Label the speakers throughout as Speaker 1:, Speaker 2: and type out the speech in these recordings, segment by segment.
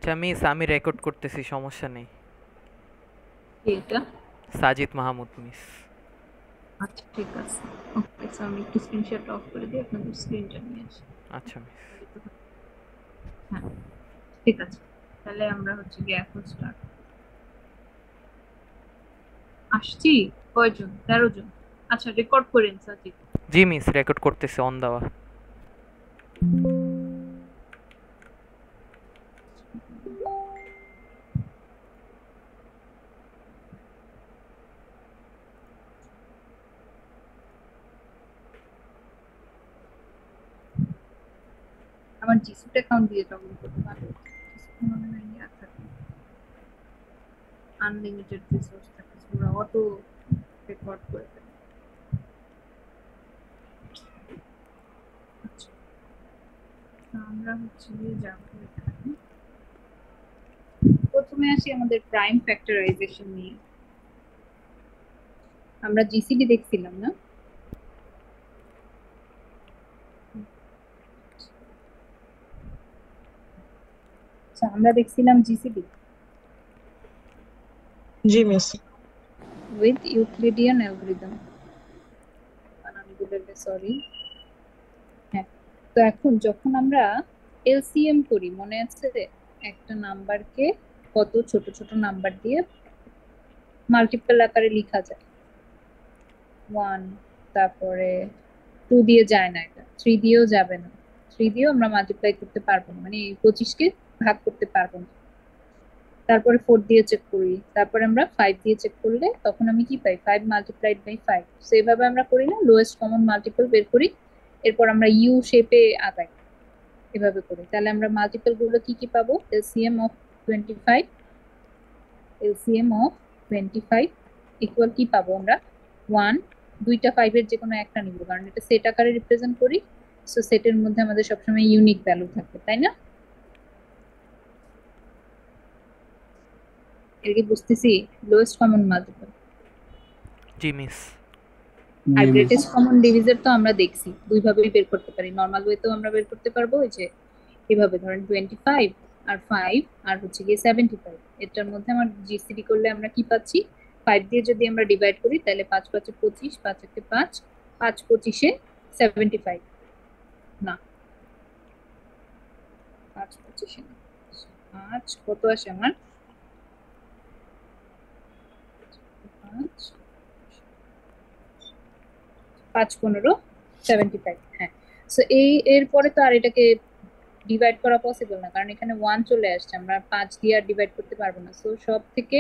Speaker 1: আচ্ছা মিস, আমি রেকর্ড করতেছি, সমস্যা নেই।
Speaker 2: এটা
Speaker 1: সাজিদ মাহমুদ মিস।
Speaker 2: আচ্ছা, ঠিক আছে। ওকে, সো আমি একটু স্ক্রিনশট অফ করে দিই, আপনাদের স্ক্রিনটা নিয়ে আসি।
Speaker 1: আচ্ছা মিস।
Speaker 2: তাহলে তো হ্যাঁ, ঠিক আছে। তাহলে আমরা হচ্ছে গিয়ে এখন স্টার্ট। আসছি। কয়জন? 13 জন। আচ্ছা, রেকর্ড করেন সাজিদ।
Speaker 1: জি মিস, রেকর্ড করতেছি, অন দেওয়া।
Speaker 2: আমার জিসুট অ্যাকাউন্ট দিয়ে লগ ইন করতে পারবো? জিসুট মনে হয় ইয়া থাকে, আনলিমিটেড রিসোর্স থাকে, পুরো অটো রেকর্ড করে দেয়। আচ্ছা, তো আমরা হচ্ছে গিয়ে যাবো এখানে। প্রথমে আসি আমাদের প্রাইম ফ্যাক্টরাইজেশন নিয়ে। আমরা জিসিডি দেখছিলাম না? আচ্ছা, আমরা দেখছিলাম GCD
Speaker 3: G miss.
Speaker 2: With Euclidean algorithm. বানান বদলে, সরি। হ্যাঁ, তো এখন যখন আমরা এলসিএম করি, মনে আছে? একটা নাম্বারকে কত ছোট ছোট নাম্বার দিয়ে মাল্টিপল আকারে লেখা যায়। 1, তারপরে 2 দিয়ে যায় না, এটা 3 দিয়েও যাবে না। 3 দিয়েও আমরা মাল্টিপ্লাই করতে পারবো না, মানে এই 25 কে ভাগ করতে পারবো না। তারপরে 4 দিয়ে চেক করি, তারপরে আমরা 5 দিয়ে চেক করলে তখন আমি কি পাই? 5 মাল্টিপ্লাইড বাই 5। সো এইভাবে আমরা করি না, লোয়েস্ট কমন মাল্টিপল বের করি, এরপর আমরা ইউ শেপে আগাই এভাবে করি। তাহলে আমরা মাল্টিপল গুলো কি কি পাবো? LCM of 25, LCM of 25 equal কি পাবো আমরা? 1। দুইটা 5 এর যে কোনো একটা নিব, কারণ এটা সেট আকারে রিপ্রেজেন্ট করি। সো সেটের মধ্যে আমাদের সবসময় ইউনিক ভ্যালু থাকবে, তাই না? এর কি বুঝতেছি? লোয়েস্ট কমন মাল্টিপল
Speaker 1: জি মিস।
Speaker 2: আর
Speaker 4: জি মিস।
Speaker 2: গ্রেটেস্ট কমন ডিভিজার তো আমরা দেখছি দুই ভাবেই বের করতে পারি। নর্মাল ওয়েতেও আমরা বের করতে পারবো, ওই যে এভাবে ধরেন 25 আর 5 আর হচ্ছে গিয়ে 75। এটার মধ্যে আমার জিসিডি করলে আমরা কি পাচ্ছি? 5 দিয়ে যদি আমরা ডিভাইড করি তাহলে 5 5 25, 5 1 5, 5 25 75। না, 5 25 না, 5 কত আসে আমার? 5 5 15 75। হ্যাঁ, সো এই এরপরে তো আর এটাকে ডিভাইড করা পসিবল না, কারণ এখানে 1 চলে আসছে, আমরা 5 দিয়ে আর ডিভাইড করতে পারবো না। সো সব থেকে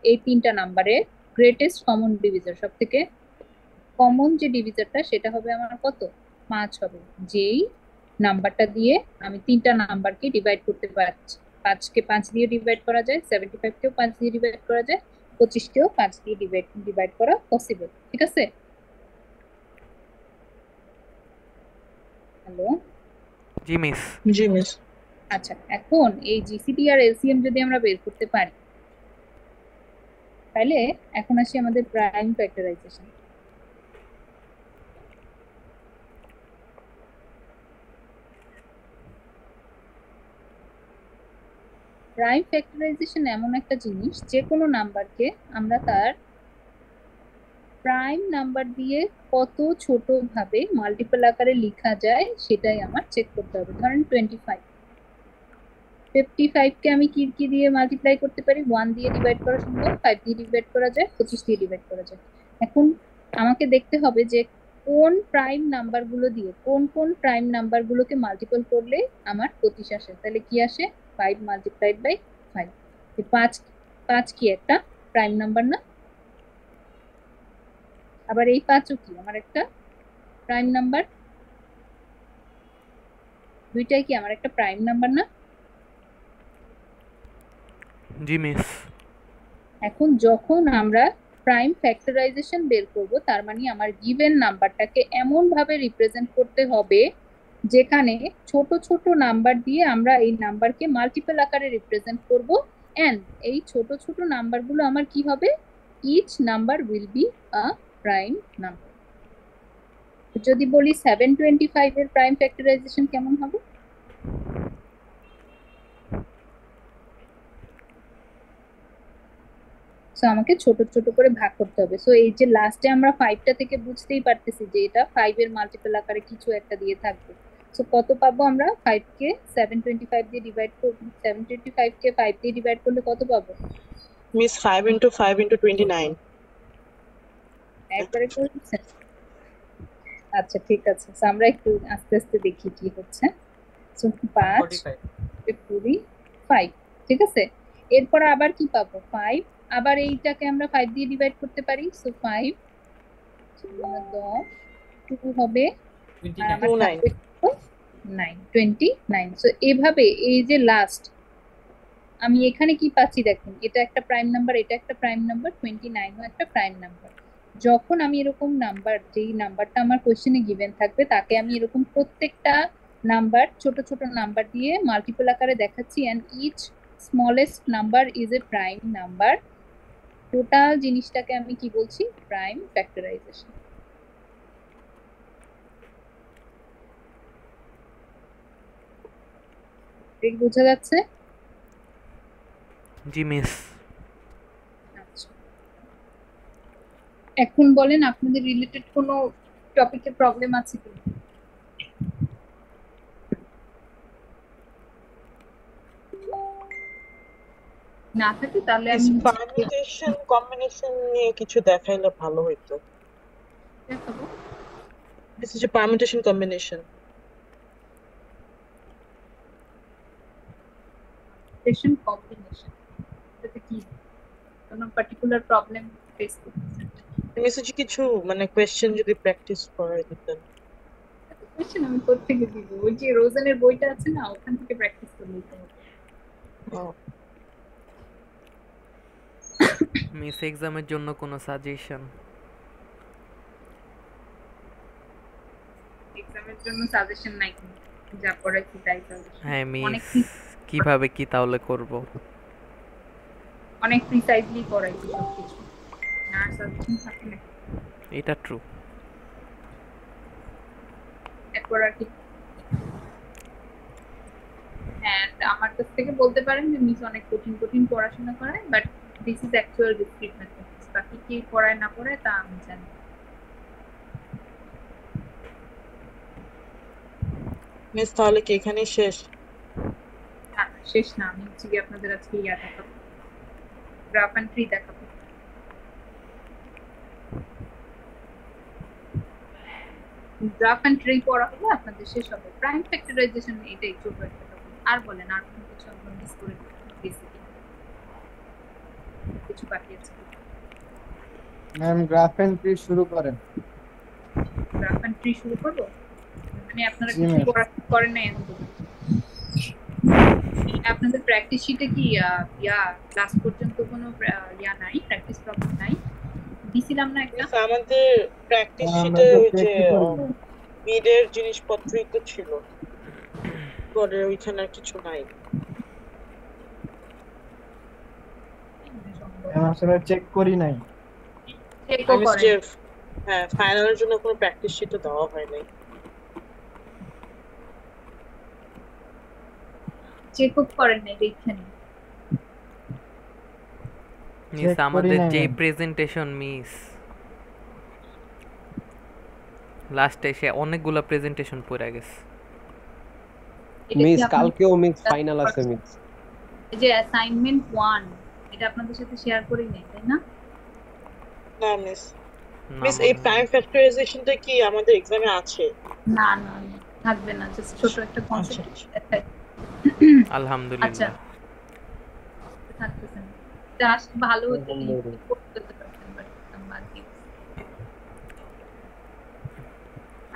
Speaker 2: এই তিনটা নাম্বারে গ্রেটেস্ট কমন ডিভিজার, সব থেকে কমন যে ডিভিজারটা সেটা হবে আমার কত? 5 হবে। যেই নাম্বারটা দিয়ে আমি তিনটা নাম্বারকে ডিভাইড করতে পারছি। 5 কে 5 দিয়ে ডিভাইড করা যায়, 75 কেও 5 দিয়ে ডিভাইড করা যায়, 25 কেও 5 দিয়ে ডিভাইড করা পসিবল। ঠিক আছে? হ্যালো?
Speaker 1: জি মিস।
Speaker 3: জি মিস।
Speaker 2: আচ্ছা, এখন এই জিসিডি আর এলসিএম যদি আমরা বের করতে পারি, তাহলে এখন আসি আমাদের প্রাইম ফ্যাক্টরাইজেশন। প্রাইম ফ্যাক্টরাইজেশন এমন একটা জিনিস, যে কোনো নাম্বারকে আমরা তার প্রাইম নাম্বার দিয়ে কত ছোট ভাবে মাল্টিপল আকারে লেখা যায় সেটাই আমার চেক করতে হবে। ধরেন 25, 55 কে আমি কি কি দিয়ে মাল্টিপ্লাই করতে পারি? 1 দিয়ে ডিভাইড করা সম্ভব, 5 দিয়ে ডিভাইড করা যায়, 25 দিয়ে ডিভাইড করা যায়। এখন আমাকে দেখতে হবে যে কোন প্রাইম নাম্বার গুলো দিয়ে কোন কোন প্রাইম নাম্বার গুলোকে মাল্টিপল করলে আমার 25 আসে। তাহলে কি আসে? 5 মাল্টিপ্লাইড বাই 5। 5 5 কি একটা প্রাইম নাম্বার না? আবার এই 5ও কি আমার একটা প্রাইম নাম্বার? দুইটাই কি আমার একটা প্রাইম নাম্বার না?
Speaker 1: জি মিস।
Speaker 2: এখন যখন আমরা প্রাইম ফ্যাক্টরাইজেশন বের করব, তার মানে আমার গিভেন নাম্বারটাকে এমন ভাবে রিপ্রেজেন্ট করতে হবে যেখানে ছোট ছোট নাম্বার দিয়ে আমরা এই নাম্বারকে মাল্টিপল আকারে রিপ্রেজেন্ট করব। এন্ড এই ছোট ছোট নাম্বারগুলো আমার কি হবে? Each number will be a prime number. যদি বলি 725 এর প্রাইম ফ্যাক্টরাইজেশন কেমন হবে? সো আমাকে ছোট ছোট করে ভাগ করতে হবে। সো এই যে লাস্টে আমরা 5টা থেকে বুঝতেই পারতেছি যে এটা 5 এর মাল্টিপল আকারে কিছু একটা দিয়ে থাকবে। সো কত পাবো আমরা? 5 কে 725 দিয়ে ডিভাইড করব, 725 কে 5 দিয়ে ডিভাইড করলে কত পাবো?
Speaker 3: Miss 5 into 5 into 29.
Speaker 2: একবারে করে দিচ্ছেন? আচ্ছা ঠিক আছে, সো আমরা একটু আস্তে আস্তে দেখি কি হচ্ছে। সো 5 45, ঠিক আছে। এরপর আবার কি পাবো? 5, আবার এইটাকে আমরা 5 দিয়ে ডিভাইড করতে পারি। সো 5 10, 2 হবে, আর আমার
Speaker 3: 29.
Speaker 2: থাকবে 9, 29। সো এভাবে এই যে লাস্ট আমি এখানে কি পাচ্ছি দেখুন, এটা একটা প্রাইম নাম্বার, এটা একটা প্রাইম নাম্বার, 29 ও একটা প্রাইম নাম্বার। যখন আমি এরকম নাম্বার, যেই নাম্বারটা আমার কোশ্চেনে গিভেন থাকবে তাকে আমি এরকম প্রত্যেকটা নাম্বার ছোট ছোট নাম্বার দিয়ে মাল্টিপল আকারে দেখাচ্ছি, and each smallest number is a prime number. Total জিনিসটাকে আমি কি বলছি? Prime factorization. ঠিক বোঝা যাচ্ছে?
Speaker 1: জি মিস।
Speaker 2: আচ্ছা, এখন বলেন আপনাদের রিলেটেড কোনো টপিকে প্রবলেম আছে কি? না থাকে তাহলে
Speaker 3: Miss
Speaker 2: আমি
Speaker 3: permutation combination নিয়ে কিছু দেখাইলে ভালো হইতো।
Speaker 2: দেখাবো।
Speaker 3: This is a permutation combination.
Speaker 2: Session combination, এটা কি কোনো পার্টিকুলার প্রবলেম ফেস করতেছেন?
Speaker 3: মিস হচ্ছে কিছু মানে কোয়েশ্চেন যদি প্র্যাকটিস করাই দিতেন।
Speaker 2: কোশ্চেন আমি কোত্থেকে দিব? ওই যে রোজানের বইটা আছে না, ওখান থেকে প্র্যাকটিস করে নিতে হবে।
Speaker 1: মিস এক্সামের জন্য কোনো সাজেশন?
Speaker 2: এক্সামের জন্য সাজেশন নাই কোনো, যা পড়াইছি তাই সাজেশন।
Speaker 1: হ্যাঁ
Speaker 2: অনেক
Speaker 1: মিস, কিভাবে কি তাহলে করব?
Speaker 2: অনেক প্রিসাইজলি পড়াইছি সবকিছু, আর সাজেশন থাকে না।
Speaker 1: এটা ট্রু।
Speaker 2: এরপর আর কি, এন্ড আমার কাছ থেকে বলতে পারেন যে মিস অনেক কঠিন কঠিন পড়াশোনা করায়, but this is actual discrete mathematics. বাকি কি পড়ায় না পড়ায় তা আমি জানি।
Speaker 3: মিস তাহলে কি এখানেই শেষ?
Speaker 2: না শেষ না, আমি হচ্ছে কি আপনাদের আজকে ইয়া দেখাবো, গ্রাফ এন্ড ট্রি দেখাবো। গ্রাফ এন্ড ট্রি পড়া হলে আপনাদের শেষ হবে। প্রাইম ফ্যাক্টরাইজেশন এটাই ছোট একটা টপিক। আর বলেন আর কোনো কিছু আপনারা মিস করে বেসিক কিছু বাকি আছে?
Speaker 4: ম্যাম গ্রাফ এন্ড ট্রি শুরু করেন।
Speaker 2: গ্রাফ এন্ড ট্রি শুরু করব? মানে আপনারা
Speaker 4: জি,
Speaker 2: কিছু
Speaker 4: ma'am.
Speaker 2: করেন না এখন পর্যন্ত? আপনাদের প্র্যাকটিস শিটে কি ক্লাস পর্যন্ত কোনো ইয়া নাই, প্র্যাকটিস প্রবলেম নাই? দিছিলাম না একটা?
Speaker 3: মিস আমাদের প্র্যাকটিস
Speaker 4: আমরা
Speaker 3: শিটে
Speaker 4: তো
Speaker 3: ওই যে
Speaker 4: practical
Speaker 3: মিডের জিনিসপত্রই তো ছিল, পরে ওইখানে আর কিছু নাই।
Speaker 4: আসলে চেক করি নাই।
Speaker 2: চেকও
Speaker 3: আমি
Speaker 2: করেন?
Speaker 3: যে হ্যাঁ ফাইনালের জন্য কোনো প্র্যাকটিস শিটও দেওয়া হয় নাই।
Speaker 2: চেকও করেন নাই দেখেন?
Speaker 1: মিস
Speaker 4: Check করি
Speaker 1: আমাদের
Speaker 4: নাই,
Speaker 1: যে
Speaker 4: ma'am.
Speaker 1: প্রেজেন্টেশন মিস, লাস্টে এসে অনেকগুলা প্রেজেন্টেশন পড়ে গেছে।
Speaker 2: এটা কি
Speaker 5: মিস
Speaker 2: আপনাদের
Speaker 5: কালকেও মিস ফাইনাল আছে মিস।
Speaker 2: এই যে অ্যাসাইনমেন্ট 1 এটা আপনাদের সাথে শেয়ার করি নাই তাই না?
Speaker 3: না মিস।
Speaker 1: না
Speaker 3: মিস
Speaker 1: মনে
Speaker 3: এই
Speaker 1: হয়।
Speaker 3: প্রাইম ফ্যাক্টরাইজেশনটা কি আমাদের এক্সামে আছে?
Speaker 2: না না না, থাকবে না, জাস্ট ছোট একটা কনসেপ্ট দেখাই। আচ্ছা
Speaker 1: আলহামদুলিল্লাহ।
Speaker 2: থাকতেছে না, জাস্ট ভালো হতো
Speaker 5: আলহামদুলিল্লাহ।
Speaker 2: করতে পারতেন, বাট বাদ দিয়ে।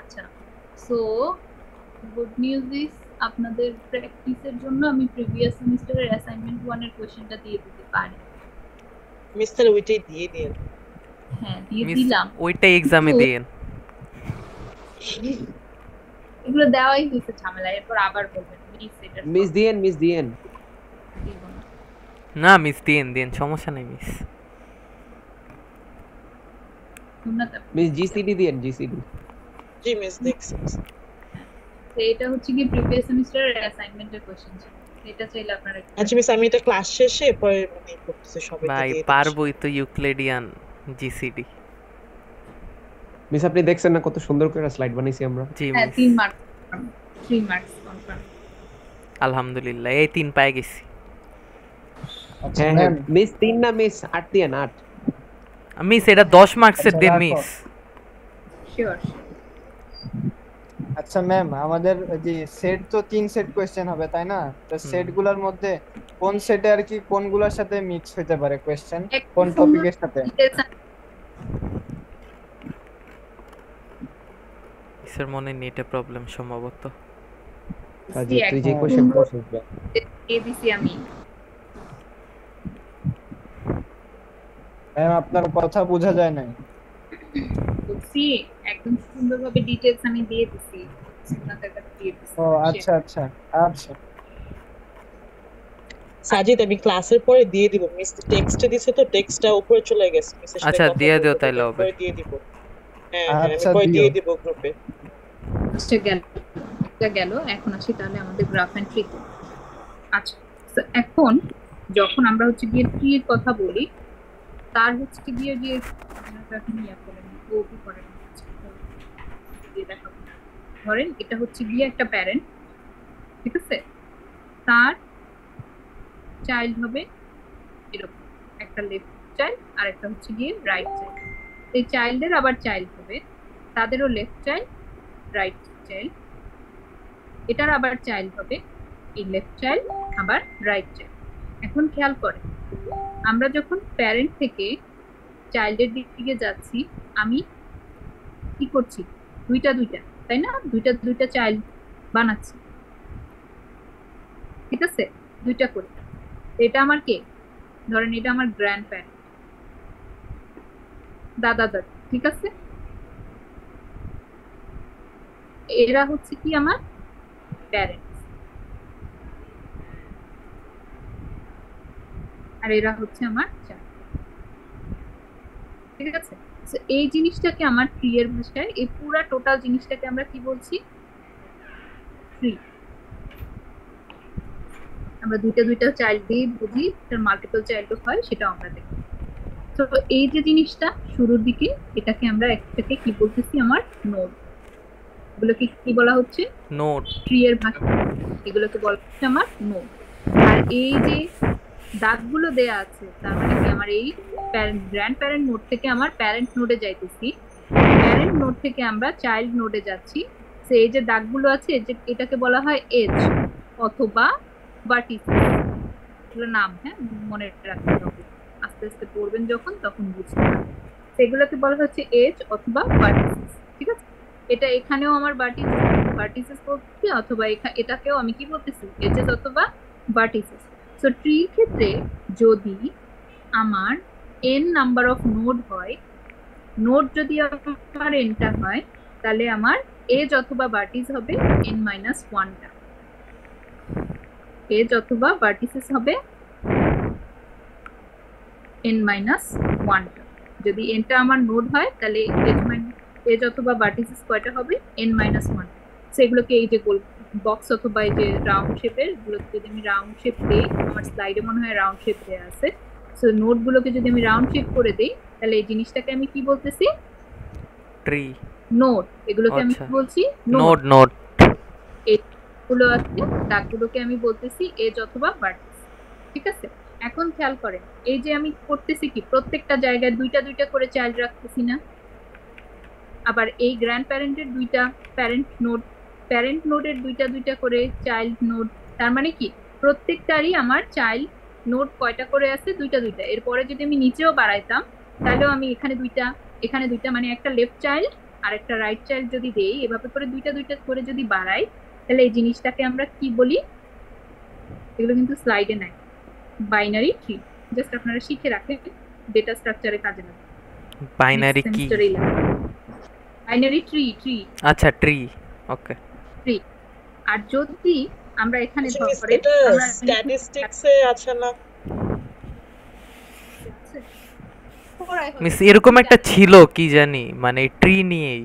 Speaker 2: আচ্ছা, সো গুড নিউজ ইজ আপনাদের প্র্যাকটিসের জন্য আমি প্রিভিয়াস সেমিস্টারের অ্যাসাইনমেন্ট 1 এর কোশ্চেনটা দিয়ে দিতে পারি।
Speaker 3: মিস তাহলে ওইটাই দিয়ে দিন।
Speaker 2: হ্যাঁ দিয়ে
Speaker 1: মিস
Speaker 2: দিলাম,
Speaker 1: ওইটাই এক্সামে
Speaker 2: কিন্তু
Speaker 1: দেন।
Speaker 2: এগুলো দেওয়াই হয়েছে ঝামেলা, এরপর আবার বলবেন মিস এটা
Speaker 5: মিস দিয়েন মিস দিয়েন।
Speaker 2: দিব না।
Speaker 1: না মিস দেন সমস্যা নেই মিস।
Speaker 2: সুন্নাত আপনি
Speaker 5: মিস জিসিডি দিয়েন জিসিডি।
Speaker 3: জি মিস দেখছি।
Speaker 2: তো এটা হচ্ছে কি প্রিভিয়াস সেমিস্টারের অ্যাসাইনমেন্টের কোশ্চেন ছিল, এটা চাইলে আপনারা
Speaker 3: আচ্ছা মিস, আমি এটা ক্লাস শেষে পরে মানে করতেছি, সবাইকে
Speaker 1: ভাই
Speaker 3: দিয়ে দিচ্ছি।
Speaker 1: পারবই তো ইউক্লিডিয়ান জিসিডি।
Speaker 5: মিস আপনি দেখছেন না কত সুন্দর করে স্লাইড বানাইছি আমরা?
Speaker 1: জি
Speaker 2: হ্যাঁ
Speaker 1: মিস,
Speaker 2: 3 মার্কস, 3 মার্কস কনফার্ম।
Speaker 1: আলহামদুলিল্লাহ এই 3 পায়ে গেছি।
Speaker 4: আচ্ছা
Speaker 5: হ্যাঁ হ্যাঁ
Speaker 4: ম্যাম,
Speaker 5: মিস 3 না মিস 8 দিয়ে 8।
Speaker 1: মিস এটা 10 মার্কসের
Speaker 4: আচ্ছা
Speaker 1: দিন
Speaker 4: রাখো।
Speaker 1: মিস।
Speaker 2: শিওর।
Speaker 4: আচ্ছা ম্যাম, আমাদের যে সেট তো 3 সেট কোয়েশ্চেন হবে তাই না? তো সেট গুলার মধ্যে কোন সেটে আর কি কোনগুলোর সাথে মিক্স হতে পারে কোয়েশ্চেন, কোন টপিকের সাথে?
Speaker 1: মিসের মনে নেটে প্রবলেম সম্ভবত।
Speaker 5: কাজে তুই যে কোশ্চেন করছিস
Speaker 2: এবিসি আমি
Speaker 4: ম্যাম আপনার কথা বোঝা যায় না।
Speaker 2: বলছি, একদম সুন্দরভাবে ডিটেইলস আমি দিয়ে দিছি, আপনাদের কাছে দিয়ে দিছি।
Speaker 4: ও আচ্ছা আচ্ছা আচ্ছা।
Speaker 3: সাজিদ আমি ক্লাসের পরে দিয়ে দিব, মিস টেক্সটে দিছে তো টেক্সটটা উপরে চলে গেছে, মিসের সাথে
Speaker 1: আচ্ছা,
Speaker 3: কথা
Speaker 1: দিয়ে দিও
Speaker 3: বলতে
Speaker 1: তাইলে
Speaker 3: বলতে
Speaker 1: হবে।
Speaker 3: পরে দিয়ে দিব। হ্যাঁ হ্যাঁ আমি
Speaker 4: আচ্ছা,
Speaker 3: পরে
Speaker 4: দিও।
Speaker 3: দিয়ে দিব গ্রুপে।
Speaker 2: আচ্ছা গেল, এটা গেল। এখন আসি তাহলে আমাদের গ্রাফ এন্ড ট্রি। আচ্ছা, তো এখন যখন আমরা হচ্ছে গিয়ে ট্রি এর কথা বলি, তার হচ্ছে গিয়ে যে দেখাবো, ধরেন এটা হচ্ছে গিয়ে একটা প্যারেন্ট, ঠিক আছে? তার চাইল্ড হবে এরকম, একটা লেফট চাইল্ড আর একটা হচ্ছে গিয়ে রাইট চাইল্ড। এই চাইল্ডের আবার চাইল্ড হবে, তাদেরও লেফট চাইল্ড রাইট চাইল্ড, এটার আবার চাইল্ড হবে এই লেফট চাইল্ড আবার রাইট চাইল্ড। এখন খেয়াল করেন, আমরা যখন প্যারেন্ট থেকে চাইল্ডের দিকে যাচ্ছি, আমি কি করছি? দুইটা দুইটা, তাই না? দুইটা দুইটা চাইল্ড বানাচ্ছি, ঠিক আছে? দুইটা করে। এটা আমার কে? ধরেন এটা আমার গ্র্যান্ড প্যারেন্ট, দাদা দাদি, ঠিক আছে? এরা হচ্ছে কি আমার প্যারেন্টস, আর এরা হচ্ছে আমার চাইল্ড, ঠিক আছে? So, এই জিনিসটাকে আমার ট্রি এর ভাষায়, এই পুরা টোটাল জিনিসটাকে আমরা কি বলছি? ট্রি। আমরা দুইটা দুইটা চাইল্ড দিয়ে বুঝি, তার মাল্টিপল চাইল্ড হয় সেটাও আমরা দেখি। তো এই যে জিনিসটা শুরুর দিকে, এটাকে আমরা একটাকে কি বলতেছি? আমার নোড। এগুলোকে কি বলা হচ্ছে?
Speaker 1: নোট।
Speaker 2: ট্রি এর ভাষা এগুলোকে বলা হচ্ছে আমার নোড। আর এই যে দাগগুলো দেয়া আছে, তার মানে কি আমার এই গ্র্যান্ড প্যারেন্ট নোড থেকে আমার প্যারেন্ট নোডে যাইতেছি, প্যারেন্ট নোড থেকে আমরা চাইল্ড নোডে যাচ্ছি। সো এই যে দাগগুলো আছে, যে এটাকে বলা হয় এজ অথবা ভার্টিসেস, এগুলো নাম, হ্যাঁ মনে রাখতে হবে, আস্তে আস্তে পড়বেন যখন তখন বুঝতে পারবেন। সেগুলোকে বলা হচ্ছে এজ অথবা ভার্টিসেস, ঠিক আছে? এটা এখানেও আমার ভার্টিসেস বলছি, অথবা এটাকেও আমি কি বলতেছি? এজেস অথবা ভার্টিসেস। সো ট্রির ক্ষেত্রে যদি আমার n নাম্বার অফ নোড হয়, নোড যদি আমার nটা হয়, তাহলে আমার এজ অথবা ভার্টিস হবে n-1 টা, এজ অথবা ভার্টিসেস হবে n-1 টা। যদি nটা আমার নোড হয়, তাহলে এজ অথবা ভার্টিসেস কয়টা হবে? n-1। সেগুলোকে এই যে গোল বক্স অথবা এই যে রাউন্ড শেপের, এগুলোকে যদি আমি রাউন্ড শেপ দেই, আমার স্লাইডে মনে হয় রাউন্ড শেপ দেয়া আছে, সো নোড গুলোকে যদি আমি রাউন্ড শেপ করে দেই, তাহলে এই জিনিসটাকে আমি কি বলতেছি?
Speaker 1: ট্রি।
Speaker 2: নোড। এগুলোকে আমি কি
Speaker 1: আচ্ছা।
Speaker 2: বলছি?
Speaker 1: Note note.
Speaker 2: এগুলো আছে, দাগগুলোকে আমি বলতেছি এজ অথবা ভার্টিস, ঠিক আছে? এখন খেয়াল করেন, এই যে আমি করতেছি কি, প্রত্যেকটা জায়গায় দুইটা দুইটা করে চাইল্ড রাখতেছি না? আবার এই গ্র্যান্ড প্যারেন্টের দুইটা প্যারেন্ট নোডের দুইটা দুইটা করে চাইল্ড নোড, তার মানে কি প্রত্যেকটারই আমার চাইল্ড নোড কয়টা করে আছে? দুইটা দুইটা। এরপরে যদি আমি নিচেও বাড়াইতাম, তাহলেও আমি এখানে দুইটা, মানে একটা লেফট চাইল্ড আর একটা রাইট চাইল্ড যদি দেই, এভাবে করে দুইটা দুইটা করে যদি বাড়াই, তাহলে এই জিনিসটাকে আমরা কি বলি? এগুলো কিন্তু স্লাইডে নাই, বাইনারি ট্রি। জাস্ট আপনারা শিখে রাখেন, ডেটা স্ট্রাকচারে কাজে লাগে।
Speaker 1: বাইনারি কি?
Speaker 2: Binary tree.
Speaker 1: আচ্ছা ট্রি, ওকে।
Speaker 2: ট্রি। আর যদি আমরা এখানে
Speaker 3: আচ্ছা, মিস,
Speaker 2: ধরে
Speaker 3: এটা স্ট্যাটিস্টিক্সে আছে না?
Speaker 1: মিস এরকম একটা ছিল কি জানি, মানে ট্রি নিয়েই।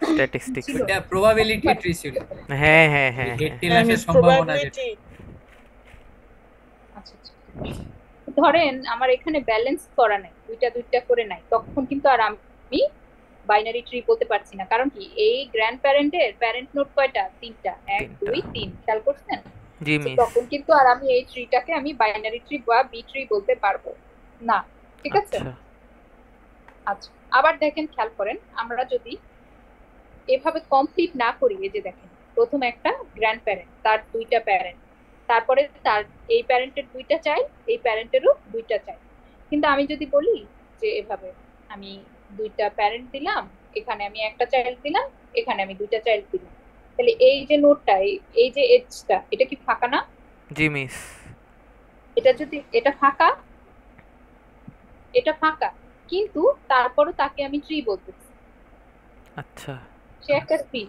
Speaker 1: স্ট্যাটিস্টিক্স
Speaker 2: ছিল
Speaker 6: এটা প্রবাবিলিটি ট্রি ছিল
Speaker 1: হ্যাঁ হ্যাঁ হ্যাঁ
Speaker 6: হেড
Speaker 1: হ্যাঁ
Speaker 6: টেল
Speaker 3: হ্যাঁ
Speaker 6: আসার
Speaker 3: মিস
Speaker 6: সম্ভাবনা যেটা
Speaker 3: প্রবাবিলিটি
Speaker 2: আচ্ছা আচ্ছা। ধরেন আমার এখানে ব্যালেন্স করা নাই, দুইটা দুইটা করে নাই, তখন কিন্তু আর আমি বাইনারি ট্রি বলতে পারছি না। কারণ কি, এই গ্র্যান্ড প্যারেন্টের প্যারেন্ট নোড কয়টা? তিনটা, 1
Speaker 1: তিনটা
Speaker 2: 2 3, খেয়াল করছেন?
Speaker 1: জি
Speaker 2: So,
Speaker 1: মিস
Speaker 2: তখন কিন্তু আর আমি এই ট্রিটাকে আমি বাইনারি ট্রি বা বি ট্রি বলতে পারবো না। ঠিক আছে?
Speaker 1: আচ্ছা
Speaker 2: আচ্ছা, আবার দেখেন, খেয়াল করেন, আমরা যদি এভাবে কমপ্লিট না করি, এই যে দেখেন, প্রথম একটা গ্র্যান্ড প্যারেন্ট, তার দুইটা প্যারেন্ট, তারপরে তার এই প্যারেন্টের দুইটা চাইল্ড, এই প্যারেন্টেরও দুইটা চাইল্ড। কিন্তু আমি যদি বলি যে এভাবে আমি দুইটা প্যারেন্ট দিলাম, এখানে আমি একটা চাইল্ড দিলাম, এখানে আমি দুইটা চাইল্ড দিলাম, তাহলে এই যে নোটটা, এই যে এজটা, এটা কি ফাঁকা না?
Speaker 1: জি মিস
Speaker 2: এটা যদি এটা ফাঁকা, এটা ফাঁকা, কিন্তু তারপরও তাকে আমি ট্রি বলতেছি,
Speaker 1: আচ্ছা
Speaker 2: সে একটা ট্রি,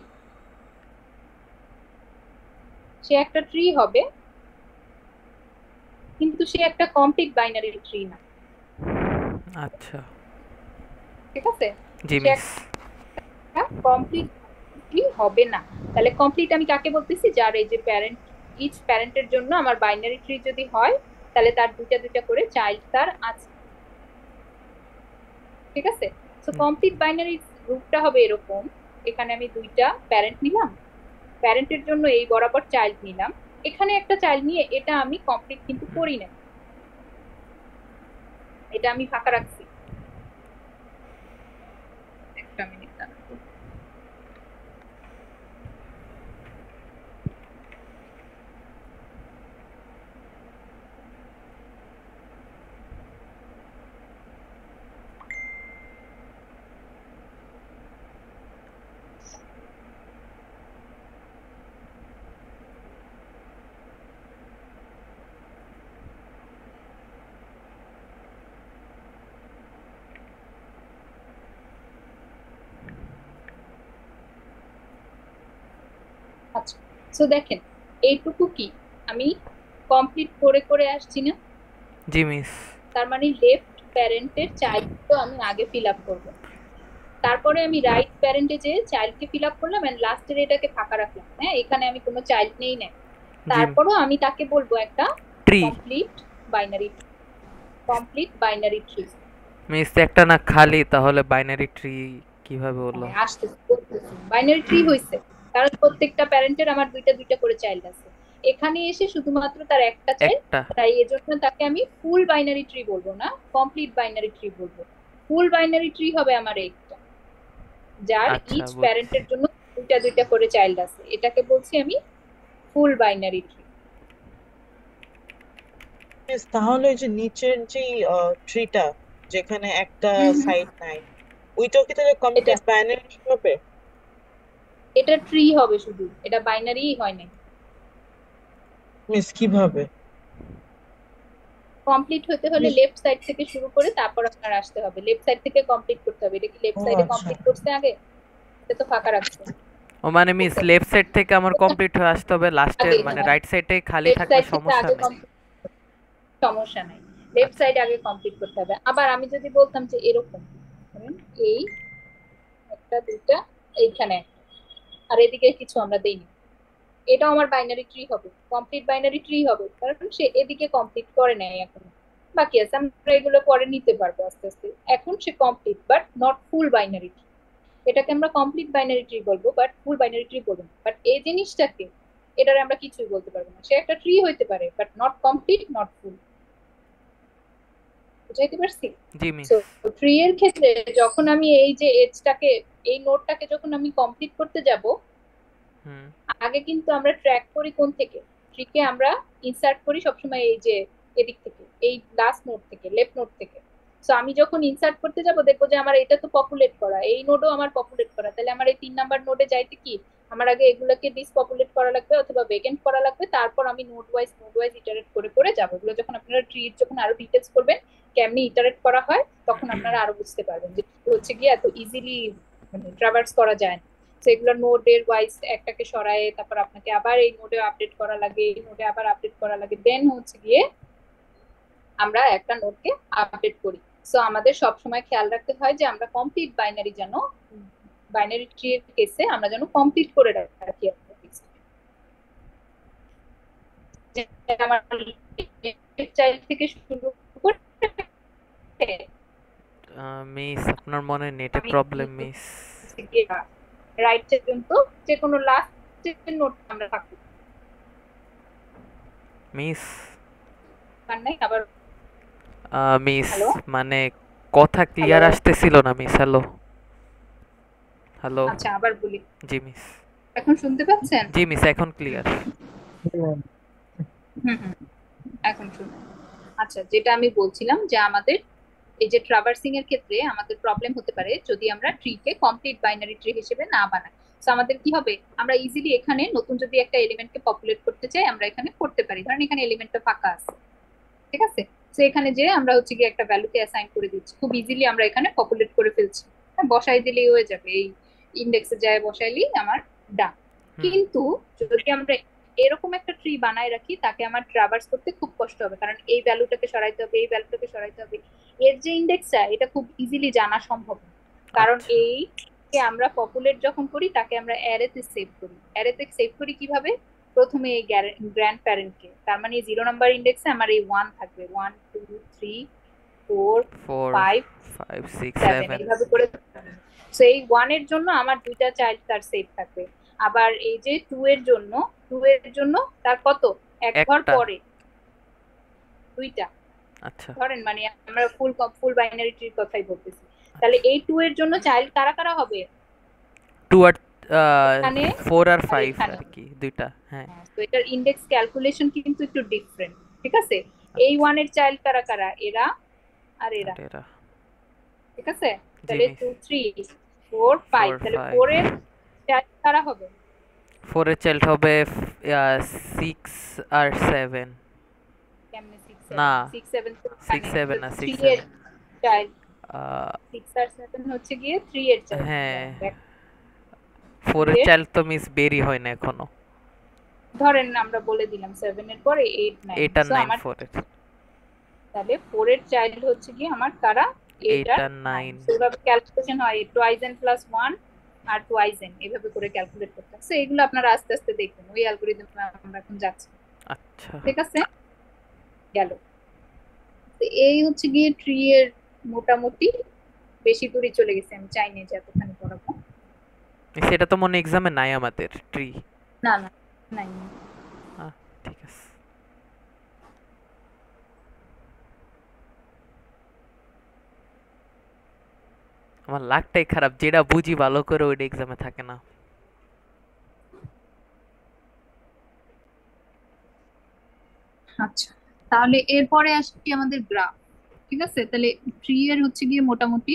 Speaker 2: সে একটা ট্রি হবে, কিন্তু সে একটা কমপ্লিট বাইনারি ট্রি না।
Speaker 1: আচ্ছা
Speaker 2: ঠিক আছে?
Speaker 1: জি
Speaker 2: সে
Speaker 1: মিস
Speaker 2: একটা কমপ্লিট ট্রি হবে না। তাহলে কমপ্লিট আমি কাকে বলতেছি? যার এই যে প্যারেন্ট, ইচ প্যারেন্টের জন্য আমার বাইনারি ট্রি যদি হয়, তাহলে তার দুইটা দুইটা করে চাইল্ড তার আছে। ঠিক আছে? সো কমপ্লিট বাইনারি রূপটা হবে এরকম, এখানে আমি দুইটা প্যারেন্ট নিলাম, প্যারেন্টের জন্য এই বরাবর চাইল্ড নিলাম, এখানে একটা চাইল্ড নিয়ে, এটা আমি কমপ্লিট কিন্তু করি না, এটা আমি ফাঁকা রাখছি। একটা মিনিট দাঁড়াও। আচ্ছা, সো দেখেন, এইটুকু কি আমি কমপ্লিট করে করে আসছি না?
Speaker 1: জি মিস
Speaker 2: তার মানে লেফট প্যারেন্টের চাইল্ড তো আমি আগে ফিল আপ করবো, তারপরে আমি রাইট প্যারেন্টে যে চাইল্ডকে ফিল আপ করলাম, এন্ড লাস্টের এটাকে ফাঁকা রাখলাম। হ্যাঁ, এখানে আমি কোনো চাইল্ড নেই না,
Speaker 1: জি
Speaker 2: তারপরও আমি তাকে বলবো একটা
Speaker 1: tree
Speaker 2: complete binary, complete binary tree.
Speaker 1: Miss একটা না খালি, তাহলে বাইনারি ট্রি কিভাবে হলো?
Speaker 2: আসতেছে, বাইনারি ট্রি হইছে, কারণ প্রত্যেকটা প্যারেন্টের আমার দুইটা দুইটা করে চাইল্ড আছে, এখানে এসে শুধুমাত্র তার একটা চাইল্ড,
Speaker 1: একটা
Speaker 2: তাই এজন্য তাকে আমি ফুল বাইনারি ট্রি বলবো না, কমপ্লিট বাইনারি ট্রি বলবো। ফুল বাইনারি ট্রি হবে আমার এইটা, যার
Speaker 1: আচ্ছা
Speaker 2: ইচ
Speaker 1: বুঝছি
Speaker 2: প্যারেন্টের জন্য দুইটা দুইটা করে চাইল্ড আছে, এটাকে বলছি আমি ফুল বাইনারি ট্রি।
Speaker 3: মিস তাহলে ওই যে নিচের যে ট্রিটা যেখানে একটা সাইড নাই, ওইটাও কি তাহলে কমপ্লিট বাইনারি হবে?
Speaker 2: এটা ট্রি হবে শুধু, এটা বাইনারি হয় না।
Speaker 3: মিস কিভাবে?
Speaker 2: কমপ্লিট হতে হলে লেফট সাইড থেকে শুরু করে তারপর আপনার আসতে হবে, লেফট সাইড থেকে কমপ্লিট করতে হবে। এটা কি লেফট
Speaker 3: ও
Speaker 2: সাইডে
Speaker 3: আচ্ছা।
Speaker 2: কমপ্লিট করতে আগে? এটা তো ফাঁকা রাখছে।
Speaker 1: ও মানে মিস লেফট সাইড থেকে আমার কমপ্লিট হয়ে আসতে হবে, লাস্টে
Speaker 2: আগে,
Speaker 1: মানে
Speaker 2: হ্যাঁ।
Speaker 1: রাইট সাইডে খালি
Speaker 2: লেফট
Speaker 1: থাকলে
Speaker 2: সাইড থেকে
Speaker 1: সমস্যা
Speaker 2: আগে
Speaker 1: নেই?
Speaker 2: সমস্যা নাই, লেফট সাইড আগে কমপ্লিট করতে হবে। আবার আমি যদি বলতাম যে এরকম, ধরেন এই একটা দুইটা, এইখানে একটা, আর এদিকে কিছু আমরা দেইনি, এটাও আমার বাইনারি ট্রি হবে, কমপ্লিট বাইনারি ট্রি হবে, কারণ সে এদিকে কমপ্লিট করে নাই, এখন বাকি আছে, আমরা এগুলো পরে নিতে পারবো আস্তে আস্তে। এখন সে complete but not full binary tree, এটাকে আমরা কমপ্লিট বাইনারি ট্রি বলবো, বাট ফুল বাইনারি ট্রি বলবো না। বাট এই জিনিসটাকে, এটারে আমরা কিছুই বলতে পারবো না, সে একটা ট্রি হইতে পারে বাট নট কমপ্লিট, নট ফুল। বুঝাইতে পারছি?
Speaker 1: জি মিস
Speaker 2: সো ট্রি এর ক্ষেত্রে যখন আমি এই যে এজটাকে, এই নোডটাকে যখন আমি কমপ্লিট করতে যাব,
Speaker 1: হুম
Speaker 2: আগে কিন্তু আমরা ট্র্যাক করি কোন থেকে? ট্রিকে আমরা ইনসার্ট করি সবসময় এই যে এদিক থেকে, এই লাস্ট নোড থেকে, লেফট নোড থেকে। সো আমি যখন ইনসার্ট করতে যাব, দেখবো যে আমার এটা তো পপুলেট করা, এই নোডও আমার পপুলেট করা, তাহলে আমার এই 3 নাম্বার নোডে যাইতে কি আমার আগে এগুলোকে ডিসপপুলেট করা লাগবে অথবা ভেকেন্ট করা লাগবে, তারপর আমি নোড ওয়াইজ ইটারেট করে করে যাব। এগুলো যখন আপনারা ট্রির যখন আরো ডিটেইলস করবেন কেমনি ইটারেট করা হয়, তখন আপনারা আরো বুঝতে পারবেন যে হচ্ছে কি এত ইজিলি মানে ট্রাভার্স করা যায় না। সেগুলো নোডের ওয়াইজ একটাকে সরায়ে তারপর আপনাকে আবার এই নোডে আপডেট করা লাগে, এই নোডে আবার আপডেট করা লাগে, দেন হচ্ছে গিয়ে আমরা একটা নোডকে আপডেট করি। সো আমাদের সব সময় খেয়াল রাখতে হয় যে আমরা কমপ্লিট বাইনারি যেন বাইনারি ট্রি এর কেসে আমরা যেন কমপ্লিট করে রাখি একটা list। যে আমার চাইল্ড থেকে শুরু করে
Speaker 1: মিস আপনার মনে নেটে
Speaker 2: আমি
Speaker 1: প্রবলেম মিস।
Speaker 2: রাইট পর্যন্ত যে কোনো লাস্ট নোট আমরা থাকবো
Speaker 1: মিস
Speaker 2: নাই আবার।
Speaker 1: মিস
Speaker 2: হ্যালো
Speaker 1: মানে কথা ক্লিয়ার
Speaker 2: হ্যালো
Speaker 1: আসতেছিল না মিস। Hello hello.
Speaker 2: আচ্ছা আবার বলি,
Speaker 1: জি মিস।
Speaker 2: এখন শুনতে পাচ্ছেন?
Speaker 1: জি মিস এখন ক্লিয়ার।
Speaker 2: হুম হুম এখন শুনুন। আচ্ছা, যেটা আমি বলছিলাম যে আমাদের এই যে ট্রাভার্সিং এর ক্ষেত্রে আমাদের প্রবলেম হতে পারে যদি আমরা ট্রি কে কমপ্লিট বাইনারি ট্রি হিসেবে না বানাই। তো আমাদের কি হবে, আমরা ইজিলি এখানে নতুন যদি একটা এলিমেন্টকে পপুলেট করতে চাই আমরা এখানে করতে পারি। ধরেন এখানে এলিমেন্টটা ফাঁকা আছে, ঠিক আছে, তো এখানে যে আমরা হচ্ছে কি একটা ভ্যালুকে অ্যাসাইন করে দিচ্ছি, খুব ইজিলি আমরা এখানে পপুলেট করে ফেলছি। হ্যাঁ, বসাই দিলেই হয়ে যাবে, এই ইন্ডেক্সে যায় বসাইলেই আমার ডান।
Speaker 1: হুম
Speaker 2: কিন্তু যদি আমরা এরকম একটা ট্রি বানায় রাখি তাকে আমার ট্রাভার্স করতে খুব কষ্ট হবে, কারণ এই ভ্যালুটাকে সরাইতে হবে, এই ভ্যালুটাকে সরাইতে হবে। এর যে ইন্ডেক্সটা এটা খুব ইজিলি জানা সম্ভব না, কারণ
Speaker 1: আচ্ছা
Speaker 2: এই কে আমরা পপুলেট যখন করি তাকে আমরা অ্যারেতে সেভ করি। অ্যারেতে সেভ করি কিভাবে, প্রথমে এই গ্র্যান্ড প্যারেন্টকে, তার মানে 0 নাম্বার ইন্ডেক্সে আমার এই 1 থাকবে, 1 2 3 4
Speaker 1: 4
Speaker 2: 5
Speaker 1: 5 6
Speaker 2: 7
Speaker 1: 7।
Speaker 2: এইভাবে করে। তো এই 1 এর জন্য আমার দুইটা চাইল্ড তার সেভ থাকবে। আবার এই যে 2 এর জন্য তার কত, এক ঘর
Speaker 1: একটা।
Speaker 2: পরে দুইটা।
Speaker 1: আচ্ছা
Speaker 2: ধরেন মানে আমরা ফুল বাইনারি ট্রির কথাই বলতেছি। তাহলে এই 2 এর জন্য চাইল্ড কারা কারা হবে,
Speaker 1: 2 আর
Speaker 2: এখানে
Speaker 1: 4 আর
Speaker 2: আর
Speaker 1: 5
Speaker 2: এখানে।
Speaker 1: আর কি দুইটা। হ্যাঁ
Speaker 2: হ্যাঁ, তো এটার ইন্ডেক্স ক্যালকুলেশন কিন্তু একটু ডিফারেন্ট, ঠিক আছে। এই
Speaker 1: আচ্ছা
Speaker 2: 1 এর চাইল্ড কারা কারা, এরা আর এরা,
Speaker 1: আর এরা।
Speaker 2: ঠিক আছে।
Speaker 1: জি
Speaker 2: তাহলে
Speaker 1: মিস।
Speaker 2: 2 3 4 5,
Speaker 1: 4
Speaker 2: তাহলে 4
Speaker 1: 5।
Speaker 2: এর চাইল্ড কারা হবে,
Speaker 1: 4 এর চাইল্ড হবে 6 আর 7।
Speaker 2: কেমনে 6
Speaker 1: না
Speaker 2: 7, 6 7 তো
Speaker 1: 6
Speaker 2: এখানে
Speaker 1: 7
Speaker 2: তো
Speaker 1: না 6
Speaker 2: 3 এর
Speaker 1: 7।
Speaker 2: চাইল্ড,
Speaker 1: আহ
Speaker 2: 6 আর 7 হচ্ছে গিয়ে 3 এর চাইল্ড।
Speaker 1: হ্যাঁ 4
Speaker 2: 3
Speaker 1: এর
Speaker 2: এর,
Speaker 1: চাইল্ড তো মিস বেরি হয় না এখনো।
Speaker 2: ধরেন আমরা বলে দিলাম 7 এর পরে 8 9,
Speaker 1: 8 আর
Speaker 2: সো
Speaker 1: 9
Speaker 2: আমার
Speaker 1: 4 এর।
Speaker 2: তাহলে 4 এর চাইল্ড হচ্ছে গিয়ে আমার কারা, 8
Speaker 1: 8
Speaker 2: আর
Speaker 1: আর
Speaker 2: 9।
Speaker 1: 9।
Speaker 2: সো এভাবে ক্যালকুলেশন হয়, টুয়াইজ এন প্লাস 1 আর টুয়াইজ এন, এভাবে করে ক্যালকুলেট করতে হয়। সো এগুলো আপনারা আস্তে আস্তে দেখবেন, ওই অ্যালগরিদম আমরা এখন যাচ্ছি,
Speaker 1: আচ্ছা
Speaker 2: ঠিক আছে। গেল, তো এই হচ্ছে গিয়ে ট্রি এর মোটামুটি। বেশি দূরে চলে গেছে, আমি চাই না যে এতখানি পড়াবো।
Speaker 1: সেটা তো মনে এক্সামে নাই আমাদের ট্রি।
Speaker 2: না না, নাই।
Speaker 1: ঠিক আছে। আমার লাকটাই খারাপ, যেটা বুঝি ভালো করে ওইটা এক্সামে থাকে না।
Speaker 2: আচ্ছা, তাহলে এরপরে আসি আমাদের গ্রাফ, ঠিক আছে। তাহলে ট্রি এর হচ্ছে গিয়ে মোটামুটি,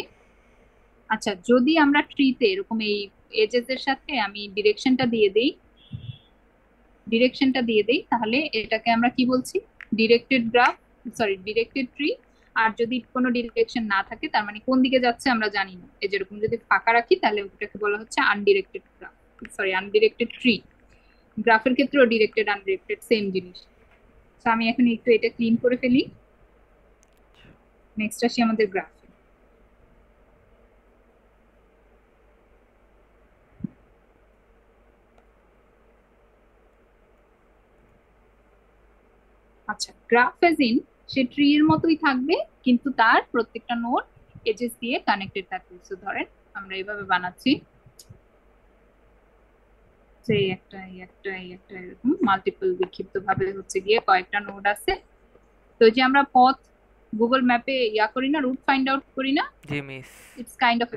Speaker 2: আচ্ছা যদি আমরা ট্রিতে এরকম এই এজেস এর সাথে আমি ডিরেকশনটা দিয়ে দেই তাহলে এটাকে আমরা কি বলছি, directed graph, sorry directed tree. আর যদি কোনো ডিরেকশন না থাকে তার মানে কোন দিকে যাচ্ছে আমরা জানি না, এই যেরকম যদি ফাঁকা রাখি তাহলে ওটাকে বলা হচ্ছে আনডিরেক্টেড গ্রাফ, সরি আনডিরেক্টেড ট্রি। গ্রাফের ক্ষেত্রেও ডিরেক্টেড আনডিরেক্টেড সেম জিনিস। তো আমি এখন একটু এটা ক্লিন করে ফেলি, নেক্সট আসি আমাদের গ্রাফ। আচ্ছা, graph as in say tree এর মতোই থাকবে, কিন্তু তার প্রত্যেকটা নোড এজেস দিয়ে কানেক্টেড থাকবে। সো ধরেন আমরা এইভাবে বানাচ্ছি, যে এই একটা এরকম মাল্টিপল বিক্ষিপ্ত ভাবে হচ্ছে গিয়ে কয়েকটা নোড আছে। তো যে আমরা পথ গুগল ম্যাপে ইয়া করি না, রুট ফাইন্ড আউট করি না,
Speaker 1: জি miss.
Speaker 2: It's kind of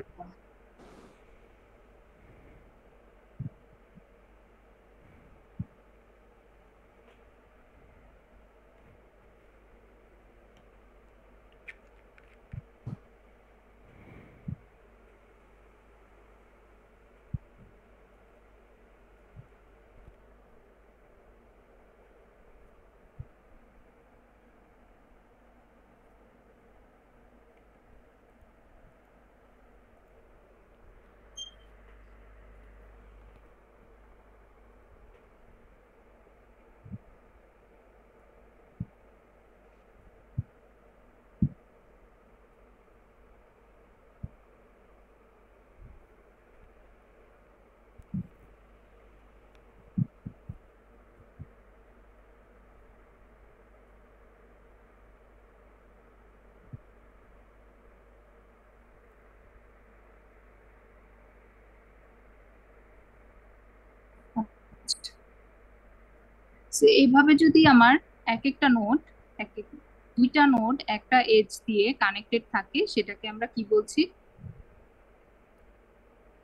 Speaker 2: so এইভাবে যদি আমার এক একটা নোড এক এক দুইটা নোড একটা এজ দিয়ে কানেক্টেড থাকে সেটাকে আমরা কি বলছি,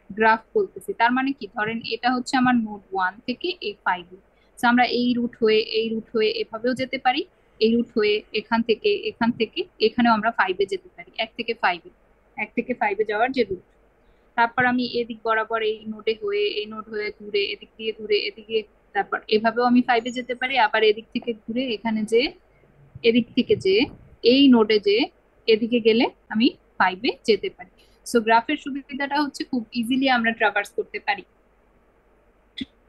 Speaker 2: গ্রাফ বলতেছি। তার মানে কি, ধরেন এটা হচ্ছে আমার নোড 1 থেকে এই 5 আমরা এই রুট হয়ে এভাবেও যেতে পারি, এই রুট হয়ে এখান থেকে এখানেও আমরা 5 এ যেতে পারি, 1 থেকে 5 এ যাওয়ার যে রুট। তারপর আমি এদিক বরাবর এই নোড হয়ে ঘুরে এদিক দিয়ে ঘুরে এদিকে, তারপর এভাবেও আমি 5 এ যেতে পারি, আবার এদিক থেকে ঘুরে এখানে যে এদিক থেকে যে এই নোডে যে এদিকে গেলে আমি 5 এ যেতে পারি। সো গ্রাফের সুবিধাটা হচ্ছে খুব ইজিলি আমরা ট্রাভার্স করতে পারি।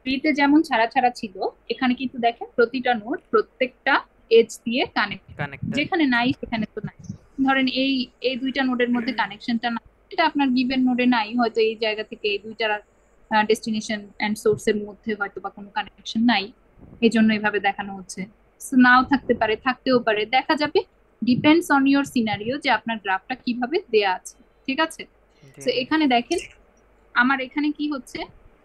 Speaker 2: ট্রিতে যেমন ছাড়া ছাড়া ছিল, এখানে কিন্তু দেখেন প্রতিটা নোড প্রত্যেকটা এজ দিয়ে কানেক্টেড,
Speaker 1: কানেক্টেড।
Speaker 2: যেখানে নাই সেখানে তো নাই। ধরেন এই দুইটা নোডের মধ্যে কানেকশনটা না, এটা আপনার গিভেন নোডে নাই, হয়তো এই জায়গা থেকে এই দুইটার ডেস্টিনেশন এন্ড সোর্সের মধ্যে হয়তো বা কোনো কানেকশন নাই, এই জন্য এভাবে দেখানো হচ্ছে। সো নাও থাকতে পারে, থাকতেও পারে, দেখা যাবে, ডিপেন্ডস অন ইওর সিনারিও যে আপনার গ্রাফটা কিভাবে দেয়া আছে। ঠিক আছে, তো এখানে দেখেন আমার এখানে কি হচ্ছে,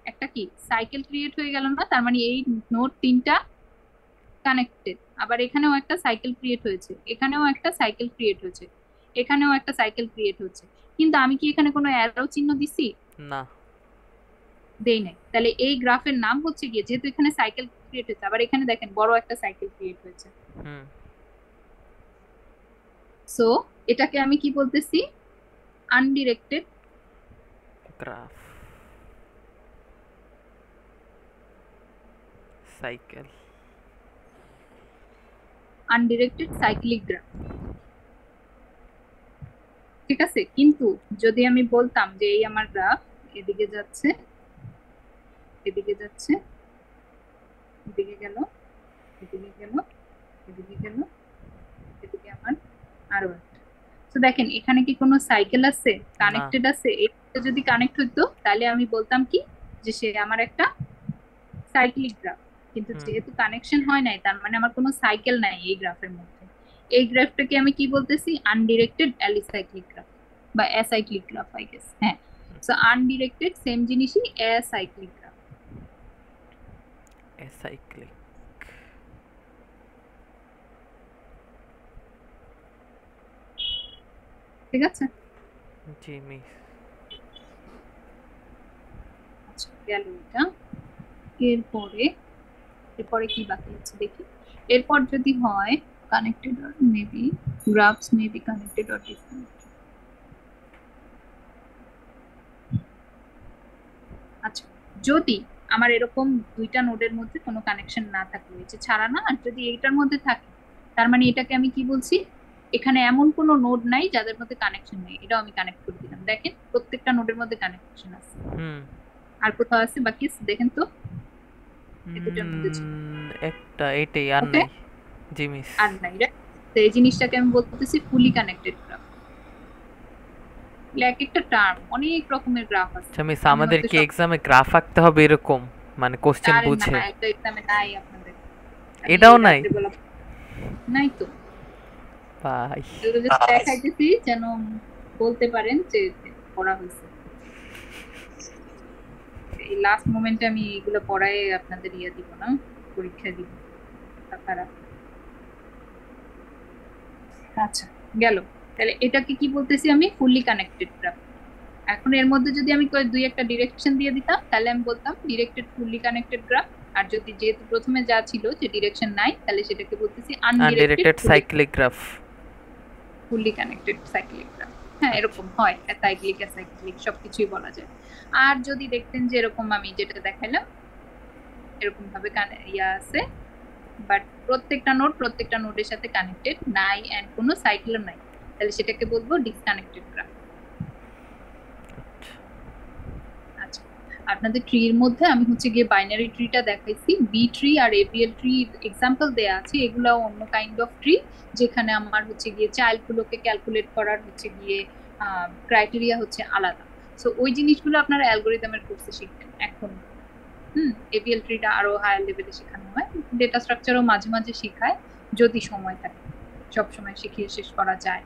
Speaker 2: একটা কি সাইকেল ক্রিয়েট হয়ে গেল না, তার মানে এই নোড 3টা কানেক্টেড, আবার এখানেও একটা সাইকেল ক্রিয়েট হয়েছে, এখানেও একটা সাইকেল ক্রিয়েট হয়েছে, এখানেও একটা সাইকেল ক্রিয়েট হচ্ছে, কিন্তু আমি কি এখানে কোনো অ্যারো চিহ্ন দিছি?
Speaker 1: না,
Speaker 2: দেই নাই। তাহলে এই গ্রাফের নাম হচ্ছে গিয়ে, যেহেতু এখানে সাইকেল ক্রিয়েট হয়েছে, আবার এখানে দেখেন বড় একটা সাইকেল ক্রিয়েট হয়েছে, সো এটাকে আমি কি বলতেছি, আনডিরেক্টেড
Speaker 1: গ্রাফ সাইকেল,
Speaker 2: আনডিরেক্টেড সাইক্লিক গ্রাফ। ঠিক আছে, কিন্তু যদি আমি বলতাম যে এই আমার গ্রাফ এদিকে যাচ্ছে, এদিকে যাচ্ছে, এদিকে গেল, এদিকে গেল, এদিকে গেল, এদিকে আমার আরো একটা, তো দেখেন এখানে কি কোনো সাইকেল আছে, কানেক্টেড আছে? এটা যদি কানেক্ট হইতো তাহলে আমি বলতাম কি, যে সে আমার একটা সাইক্লিক গ্রাফ, কিন্তু যেহেতু কানেকশন হয় নাই, তার মানে আমার কোনো সাইকেল নাই এই গ্রাফের মধ্যে। এই গ্রাফটাকে আমি কি বলতেছি, আনডিরেক্টেড অ্যালিসাইক্লিক গ্রাফ বা অ্যাসাইক্লিক গ্রাফ, আই গেস। হ্যাঁ, সো আনডিরেক্টেড সেম জিনিসই অ্যাসাইক্লিক গ্রাফ।
Speaker 1: অ্যাসাইক্লিক।
Speaker 2: ঠিক আছে,
Speaker 1: জি মিস।
Speaker 2: আচ্ছা গেল এটা। এরপরে কি বাকি আছে দেখি। এরপর যদি হয় connected or maybe graphs may be connected or disconnected. আচ্ছা, যদি আমার এরকম দুইটা নোডের মধ্যে কোনো কানেকশন না থাকে, যে ছাড়া না, আর যদি এইটার মধ্যে থাকে, তার মানে এটাকে আমি কি বলছি, এখানে এমন কোনো নোড নাই যাদের মধ্যে কানেকশন নেই, এটাও আমি কানেক্ট করে দিলাম। দেখেন প্রত্যেকটা নোডের মধ্যে কানেকশন আছে। আর কোথাও আছে বাকি? দেখেন তো,
Speaker 1: একটা এটাই, আর নাই। জি মিস।
Speaker 2: আর নাই, রাইট? তো এই জিনিসটাকে আমি বলতেছি ফুলি কানেক্টেড গ্রাফ। এক একটা টার্ম, অনেক রকমের গ্রাফ আছে।
Speaker 1: আচ্ছা মিস, আমাদের কি এক্সামে গ্রাফ আঁকতে হবে এরকম, মানে কোশ্চেন বুঝে?
Speaker 2: না, একটা এক্সামে নাই আপনাদের,
Speaker 1: এটাও নাই?
Speaker 2: নাই তো
Speaker 1: ভাই,
Speaker 2: এগুলো জাস্ট দেখাইতেছি যেন বলতে পারেন যে পড়া হয়েছে। এই লাস্ট মোমেন্টে আমি এগুলো পড়ায় আপনাদের ইয়ে দিব না, পরীক্ষা দিব খারাপ। আচ্ছা গেল, তাহলে এটাকে কি বলতেছি আমি, ফুললি কানেক্টেড গ্রাফ। এখন এর মধ্যে যদি আমি দুই একটা ডিরেকশন দিয়ে দিতাম, তাহলে আমি বলতাম ডিরেক্টেড ফুললি কানেক্টেড গ্রাফ। আর যদি যেহেতু প্রথমে যা ছিল যে ডিরেকশন নাই, তাহলে সেটাকে বলতেছি
Speaker 1: undirected cyclic graph,
Speaker 2: fully connected cyclic graph. হ্যাঁ, এরকম হয়, সাইক্লিক অ্যাসাইক্লিক সবকিছুই বলা যায়। আর যদি দেখতেন যে এরকম আমি যেটা দেখাইলাম এরকম ভাবে ইয়া আছে, বাট প্রত্যেকটা নোডের সাথে কানেক্টেড নাই এন্ড কোনো সাইকেল নাই, তাহলে সেটাকে বলবো ডিসকানেক্টেড গ্রাফ। আচ্ছা, আপনাদের ট্রির মধ্যে আমি হচ্ছে গিয়ে বাইনারি ট্রিটা দেখাইছি, বি ট্রি আর এপিএল ট্রি এক্সাম্পল দেয়া আছে। এগুলো অন্য কাইন্ড অফ ট্রি, যেখানে আমার হচ্ছে গিয়ে চাইল্ড গুলোকে ক্যালকুলেট করার হচ্ছে গিয়ে ক্রাইটেরিয়া হচ্ছে আলাদা। সো ওই জিনিসগুলো আপনারা অ্যালগরিদমের কোর্সে শিখবেন। এখন এপিএল ট্রিটা আরো হায়ার লেভেলে শেখানো হয়, ডেটা স্ট্রাকচারও মাঝে মাঝে শেখায় যদি সময় থাকে, সব সময় শিখিয়ে শেষ করা যায়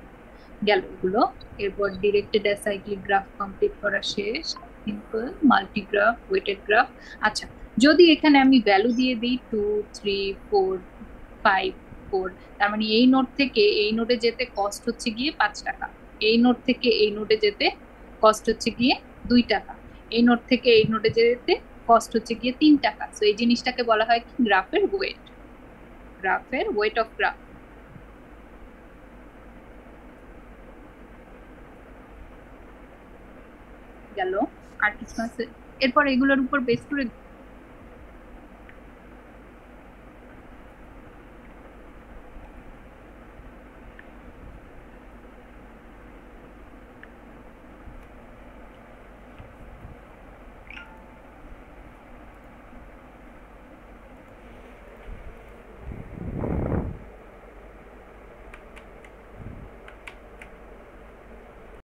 Speaker 2: গেল এগুলো। এরপর ডিরেক্টেড অ্যাসাইক্লিক গ্রাফ কমপ্লিট করা শেষ, সিম্পল মাল্টিগ্রাফ, ওয়েটেড গ্রাফ। আচ্ছা, যদি এখানে আমি ভ্যালু দিয়ে দিই 2 3 4 5 4, তার মানে এই নোড থেকে এই নোডে যেতে কস্ট হচ্ছে গিয়ে 5 টাকা, এই নোড থেকে এই নোডে যেতে কস্ট হচ্ছে গিয়ে 2 টাকা, এই নোড থেকে এই নোডে যেতে কস্ট হচ্ছে গিয়ে 3 টাকা। সো এই জিনিসটাকে বলা হয় কি গ্রাফের ওয়েট, গ্রাফের ওয়েট অফ গ্রাফ। গেল আর কিছু আছে? এরপর এগুলোর উপর বেস করে